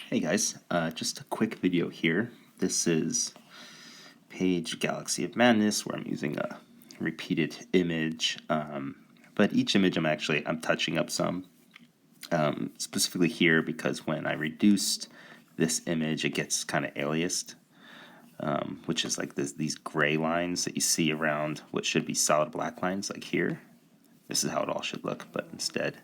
Hey guys, just a quick video here. This is page Galaxy of Madness where I'm using a repeated image, but each image I'm touching up some, specifically here because when I reduced this image it gets kind of aliased, which is like these gray lines that you see around what should be solid black lines like here. This is how it all should look, but instead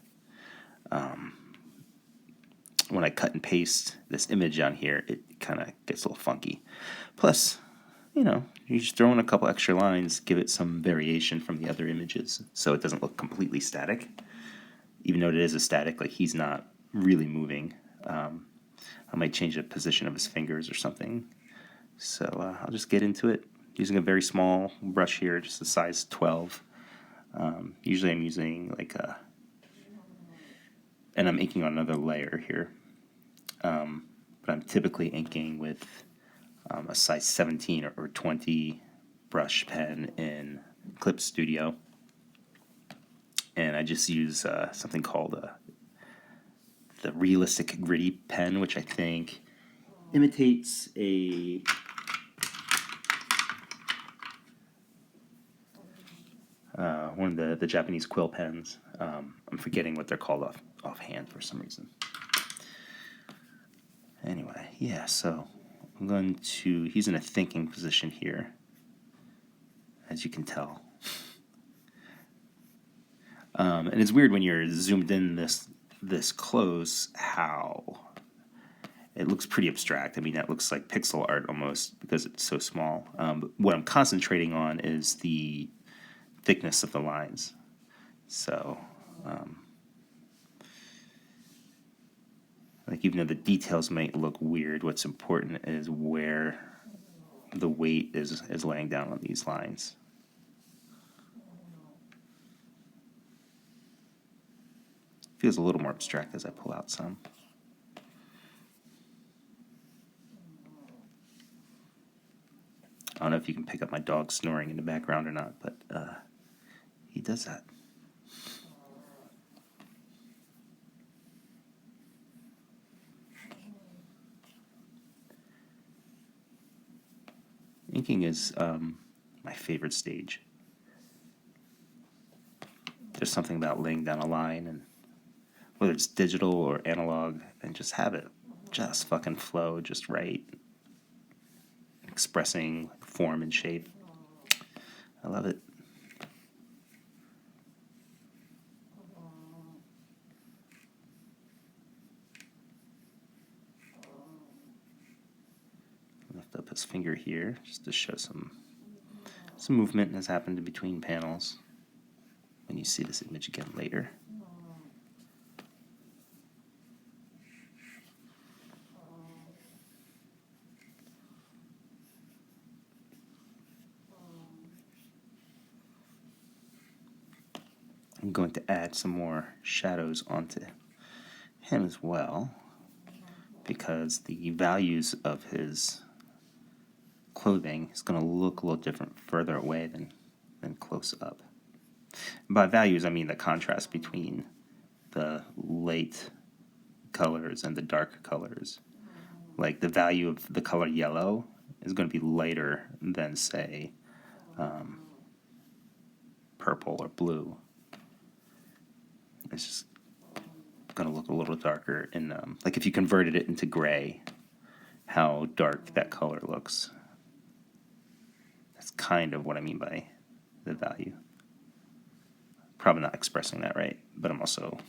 when I cut and paste this image on here, it kind of gets a little funky. Plus, you just throw in a couple extra lines, give it some variation from the other images, so it doesn't look completely static. Even though it is a static, like he's not really moving. I might change the position of his fingers or something. So I'll just get into it using a very small brush here, just a size 12. Usually I'm using and I'm inking on another layer here. But I'm typically inking with a size 17 or 20 brush pen in Clip Studio. And I just use something called the Realistic Gritty pen, which I think imitates one of the Japanese quill pens. I'm forgetting what they're called offhand for some reason. Anyway, yeah, so I'm going to, he's in a thinking position here, as you can tell. And it's weird when you're zoomed in this close how it looks pretty abstract. I mean, that looks like pixel art almost because it's so small. But what I'm concentrating on is the thickness of the lines. So, even though the details might look weird, what's important is where the weight is laying down on these lines. Feels a little more abstract as I pull out some. I don't know if you can pick up my dog snoring in the background or not, but he does that. Inking is my favorite stage. There's something about laying down a line, and whether it's digital or analog, and just have it just fucking flow just right, expressing form and shape. I love it. Lift up his finger here just to show some movement has happened in between panels when you see this image again later. I'm going to add some more shadows onto him as well, because the values of his clothing is going to look a little different further away than close up. And by values, I mean the contrast between the light colors and the dark colors. Like the value of the color yellow is going to be lighter than, say, purple or blue. It's just going to look a little darker in, like if you converted it into gray, how dark that color looks. That's kind of what I mean by the value. Probably not expressing that right, but I'm also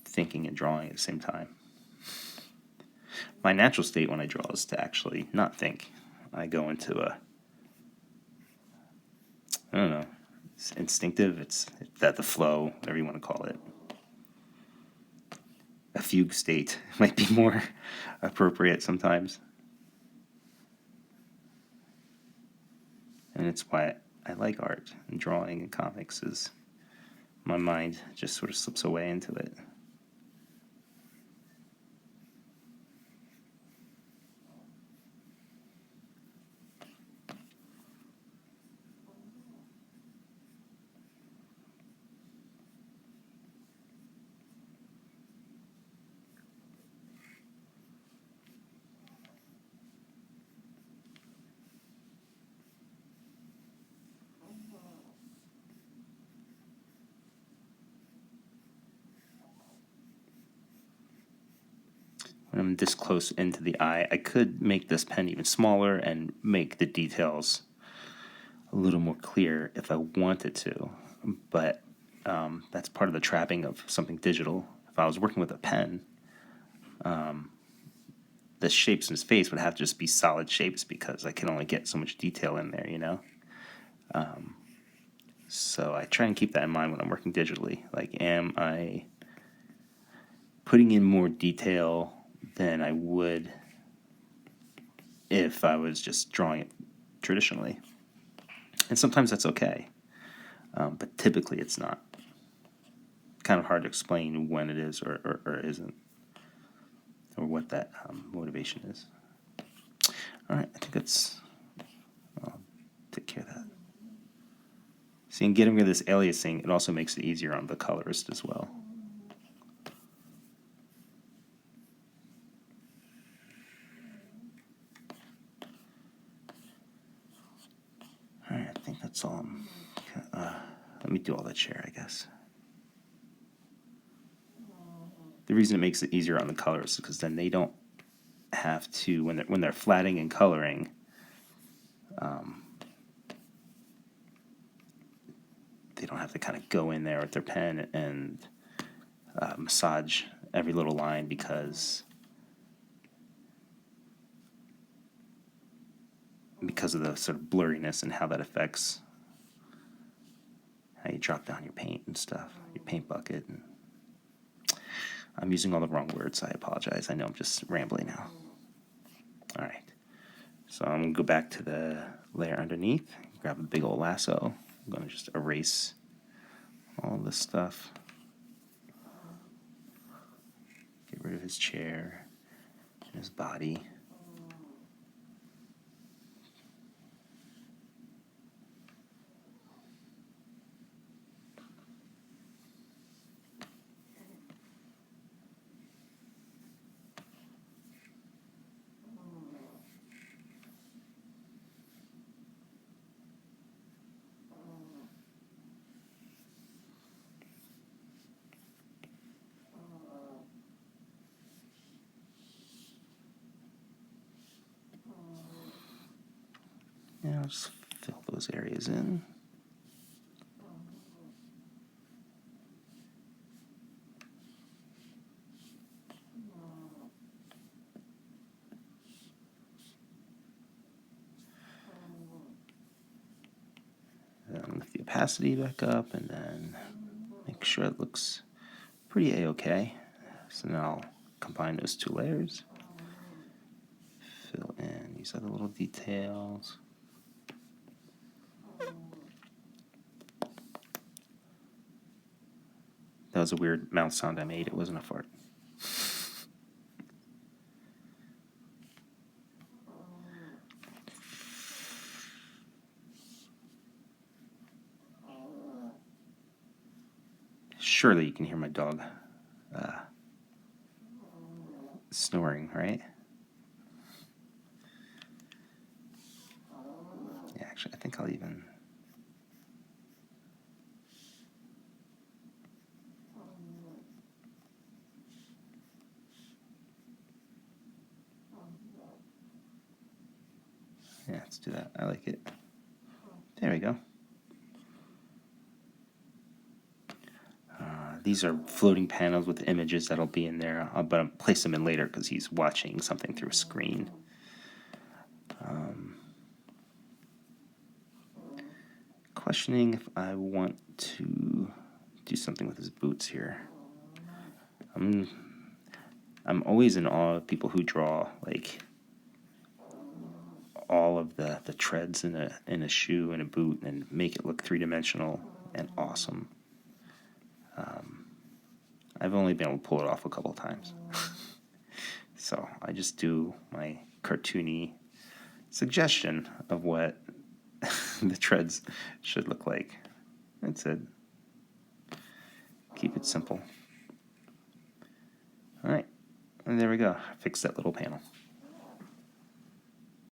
thinking and drawing at the same time. My natural state when I draw is to actually not think. I go into I don't know, it's instinctive, it's that the flow, whatever you want to call it. A fugue state might be more appropriate sometimes. And it's why I like art and drawing and comics, is my mind just sort of slips away into it. when I'm this close into the eye. I could make this pen even smaller and make the details a little more clear if I wanted to, but that's part of the trapping of something digital. If I was working with a pen, the shapes in his face would have to just be solid shapes because I can only get so much detail in there, you know? So I try and keep that in mind when I'm working digitally. Like, am I putting in more detail than I would if I was just drawing it traditionally? And sometimes that's okay, but typically it's not. Kind of hard to explain when it is or isn't, or what that motivation is. All right, I think I'll take care of that. See, in getting rid of this aliasing, it also makes it easier on the colorist as well. All right, I think that's all. Let me do all that chair, I guess. The reason it makes it easier on the colorists is because then they don't have to, when they're flatting and coloring, they don't have to kind of go in there with their pen and massage every little line because of the sort of blurriness and how that affects how you drop down your paint and stuff, your paint bucket. And I'm using all the wrong words, so I apologize. I know I'm just rambling now. All right, so I'm going to go back to the layer underneath, grab a big old lasso. I'm going to just erase all this stuff. Get rid of his chair and his body. Yeah, I'll just fill those areas in. Then lift the opacity back up and then make sure it looks pretty A-okay. So now I'll combine those two layers. Fill in these other little details. That was a weird mouth sound I made. It wasn't a fart. Surely you can hear my dog snoring, right? Yeah, actually, I think I'll even... Yeah, let's do that. I like it. There we go. These are floating panels with images that'll be in there, but I'll place them in later because he's watching something through a screen. Questioning if I want to do something with his boots here. I'm always in awe of people who draw like all of the treads in a shoe and a boot and make it look three-dimensional and awesome. I've only been able to pull it off a couple of times. So I just do my cartoony suggestion of what the treads should look like. That's it. Keep it simple. All right, and there we go. Fix that little panel.